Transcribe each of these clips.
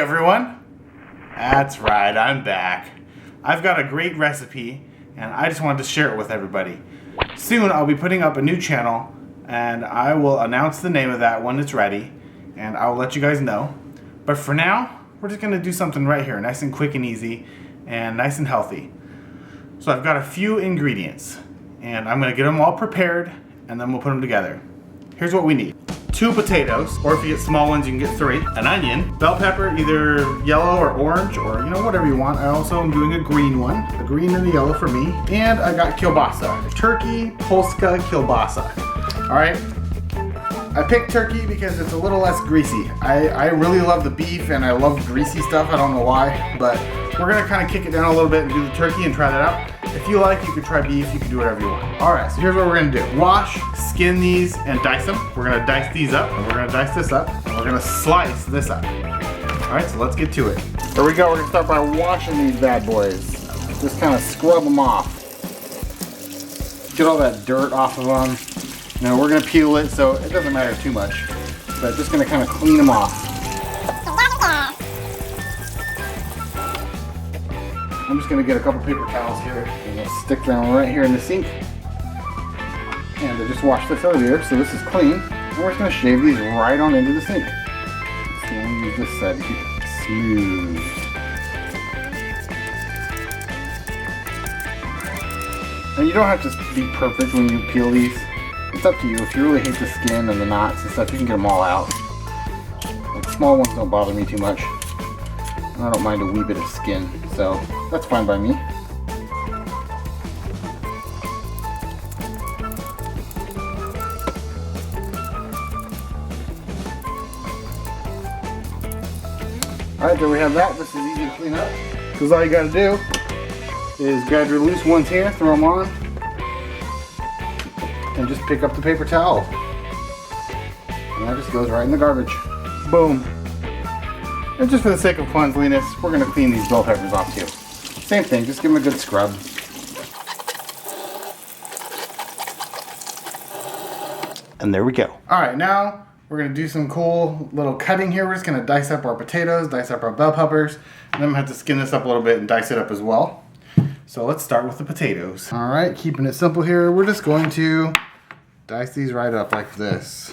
everyone! That's right, I'm back. I've got a great recipe and I just wanted to share it with everybody. Soon I'll be putting up a new channel and I will announce the name of that when it's ready and I'll let you guys know. But for now, we're just going to do something right here, nice and quick and easy and nice and healthy. So I've got a few ingredients and I'm going to get them all prepared and then we'll put them together. Here's what we need. 2 potatoes, or if you get small ones you can get 3. An onion, bell pepper, either yellow or orange or whatever you want. I also am doing a green one, the green and the yellow for me. And I got kielbasa, turkey Polska kielbasa. All right, I picked turkey because it's a little less greasy. I really love the beef and I love greasy stuff, I don't know why, but we're gonna kind of kick it down a little bit and do the turkey and try that out. If you like, you can try beef, you can do whatever you want. All right, so here's what we're gonna do. Wash, skin these, and dice them. We're gonna dice these up, and we're gonna dice this up, and we're gonna slice this up. All right, so let's get to it. Here we go, we're gonna start by washing these bad boys. Just kind of scrub them off. Get all that dirt off of them. We're gonna peel it, so it doesn't matter too much, but just gonna kind of clean them off. I'm just going to get a couple paper towels here and I'll stick them right here in the sink. And I just washed this out of here, so this is clean. And we're just going to shave these right on into the sink. So we'll use this side to keep it smooth. And you don't have to be perfect when you peel these. It's up to you. If you really hate the skin and the knots and stuff, you can get them all out. Like, small ones don't bother me too much. And I don't mind a wee bit of skin, so that's fine by me. Alright, there we have that. This is easy to clean up. Because all you gotta do is grab your loose ones here, throw them on, and just pick up the paper towel. And that just goes right in the garbage. Boom. And just for the sake of cleanliness, we're going to clean these bell peppers off too. Same thing, just give them a good scrub. And there we go. Alright, now we're going to do some cool little cutting here. We're just going to dice up our potatoes, dice up our bell peppers, and then I'm going to have to skin this up a little bit and dice it up as well. So let's start with the potatoes. Alright, keeping it simple here, we're just going to dice these right up like this.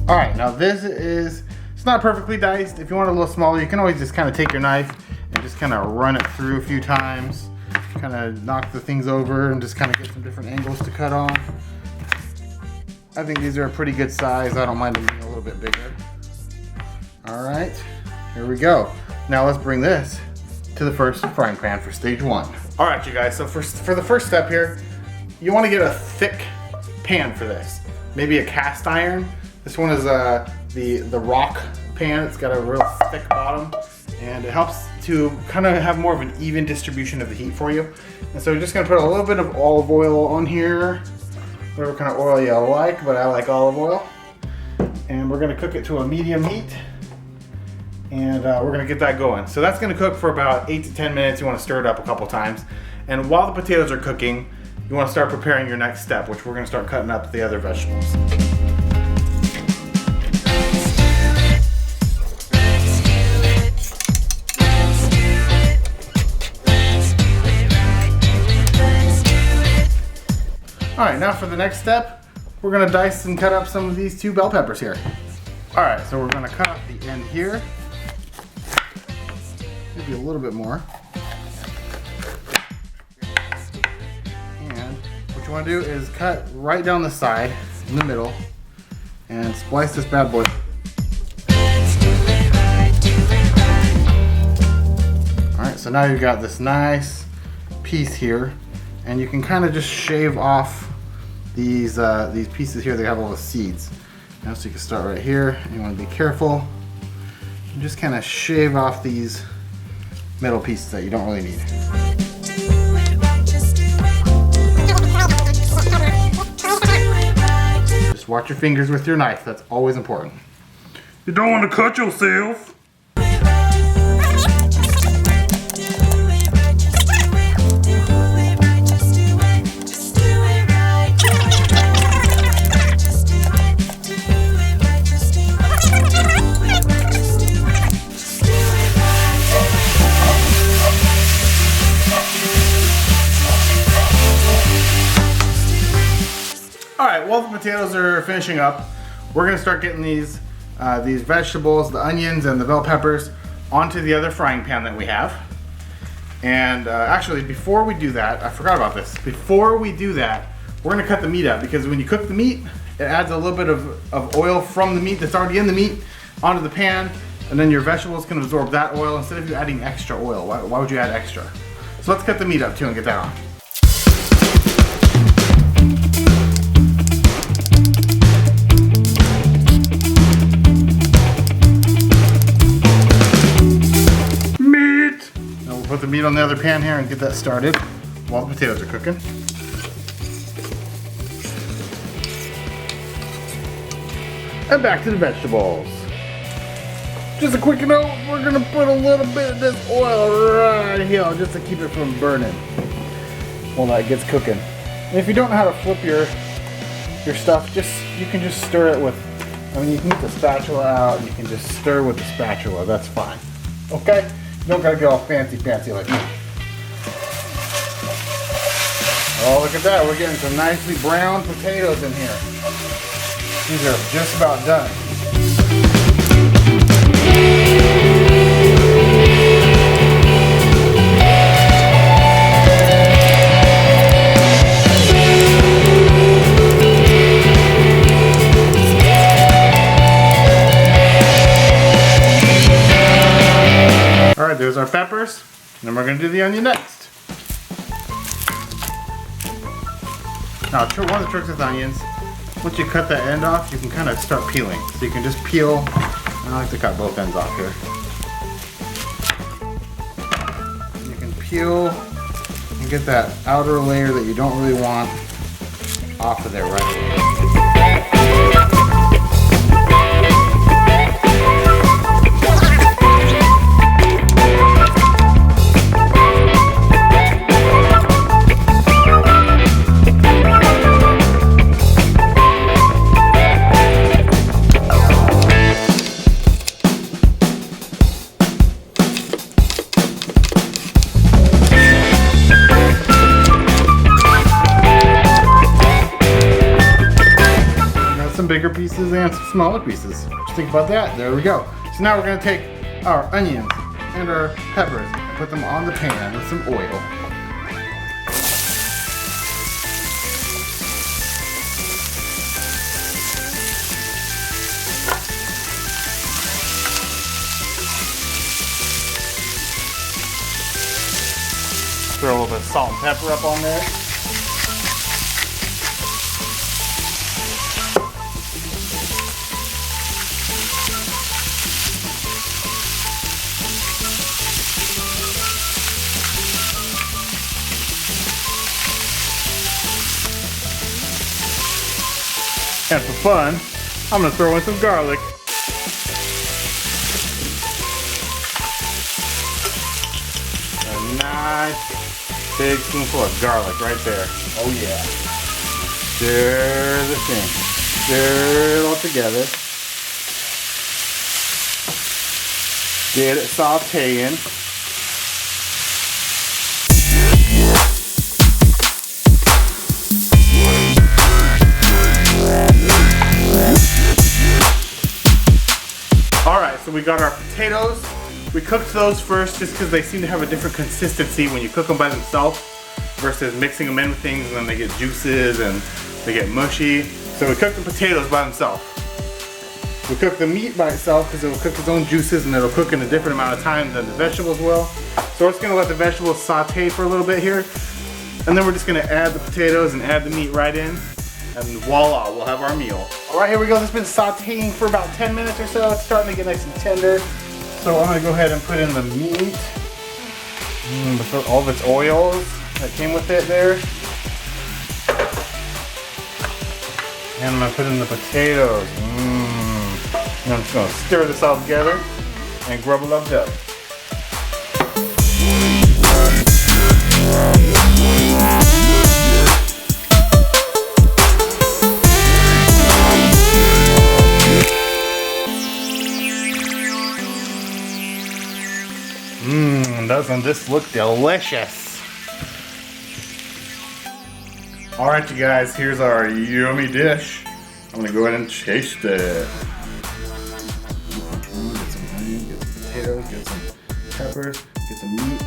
Alright, now it's not perfectly diced. If you want it a little smaller, you can always just kind of take your knife and just kind of run it through a few times. Kind of knock the things over and just kind of get some different angles to cut on. I think these are a pretty good size. I don't mind them being a little bit bigger. Alright, here we go. Now let's bring this to the first frying pan for stage 1. Alright you guys, so for the first step here, you want to get a thick pan for this. Maybe a cast iron. This one is the rock pan. It's got a real thick bottom and it helps to kind of have more of an even distribution of the heat for you. And so we're just gonna put a little bit of olive oil on here, whatever kind of oil you like, but I like olive oil. And we're gonna cook it to a medium heat and we're gonna get that going. So that's gonna cook for about 8 to 10 minutes. You wanna stir it up a couple times. And while the potatoes are cooking, you wanna start preparing your next step, which we're gonna start cutting up the other vegetables. Alright, now for the next step, we're going to dice and cut up some of these 2 bell peppers here. Alright, so we're going to cut off the end here. Maybe a little bit more. And what you want to do is cut right down the side, in the middle, and splice this bad boy. Alright, so now you've got this nice piece here. And you can kind of just shave off these pieces here that have all the seeds. Now, so you can start right here. You want to be careful. And just kind of shave off these middle pieces that you don't really need. Just watch your fingers with your knife. That's always important. You don't want to cut yourself. Alright, while the potatoes are finishing up, we're going to start getting these vegetables, the onions and the bell peppers, onto the other frying pan that we have. And actually, before we do that, I forgot about this. Before we do that, we're going to cut the meat up, because when you cook the meat, it adds a little bit of oil from the meat that's already in the meat onto the pan, and then your vegetables can absorb that oil instead of you adding extra oil. Why would you add extra? So let's cut the meat up too and get that on. Put the meat on the other pan here and get that started while the potatoes are cooking. And back to the vegetables. Just a quick note, we're gonna put a little bit of this oil right here just to keep it from burning while that gets cooking. And if you don't know how to flip your stuff, you can just stir it with, you can get the spatula out and you can just stir with the spatula, that's fine. Okay? You don't gotta get all fancy like me. Oh, look at that. We're getting some nicely browned potatoes in here. These are just about done. Alright, there's our peppers. Then we're going to do the onion next. Now, one of the tricks with onions, once you cut that end off, you can kind of start peeling. So you can just peel. I like to cut both ends off here. You can peel and get that outer layer that you don't really want off of there right away. Bigger pieces and some smaller pieces. Just think about that. There we go. So now we're going to take our onions and our peppers and put them on the pan with some oil. Throw a little bit of salt and pepper up on there. And for fun, I'm going to throw in some garlic. A nice big spoonful of garlic right there. Oh yeah. Stir the thing. Stir it all together. Get it sauteing. So we got our potatoes. We cooked those first just because they seem to have a different consistency when you cook them by themselves versus mixing them in with things and then they get juices and they get mushy. So we cooked the potatoes by themselves. We cooked the meat by itself because it will cook its own juices and it'll cook in a different amount of time than the vegetables will. So we're just going to let the vegetables saute for a little bit here. And then we're just going to add the potatoes and add the meat right in. And voila, we'll have our meal. All right, here we go. It's been sauteing for about 10 minutes or so. It's starting to get nice and tender. So I'm gonna go ahead and put in the meat. With all of its oils that came with it there. And I'm gonna put in the potatoes. And I'm just gonna stir this all together and grub it up. Doesn't this look delicious? All right, you guys, here's our yummy dish. I'm gonna go ahead and taste it. Get some onion, get some potatoes, get some peppers, get some meat.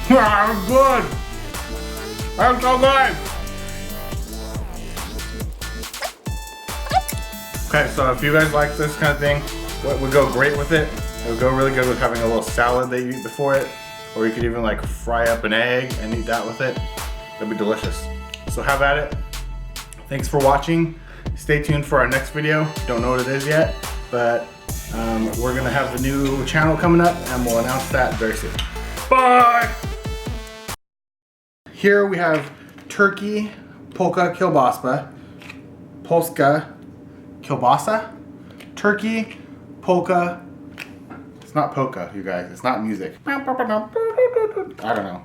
That's good. That's so good. Okay, so if you guys like this kind of thing, what would go great with it? It would go really good with having a little salad that you eat before it, or you could even like fry up an egg and eat that with it. That'd be delicious. So have at it. Thanks for watching. Stay tuned for our next video. Don't know what it is yet, but we're gonna have the new channel coming up and we'll announce that very soon. Bye! Here we have turkey, polka kielbasa, polska kielbasa, turkey, polka. It's not polka, you guys. It's not music. I don't know.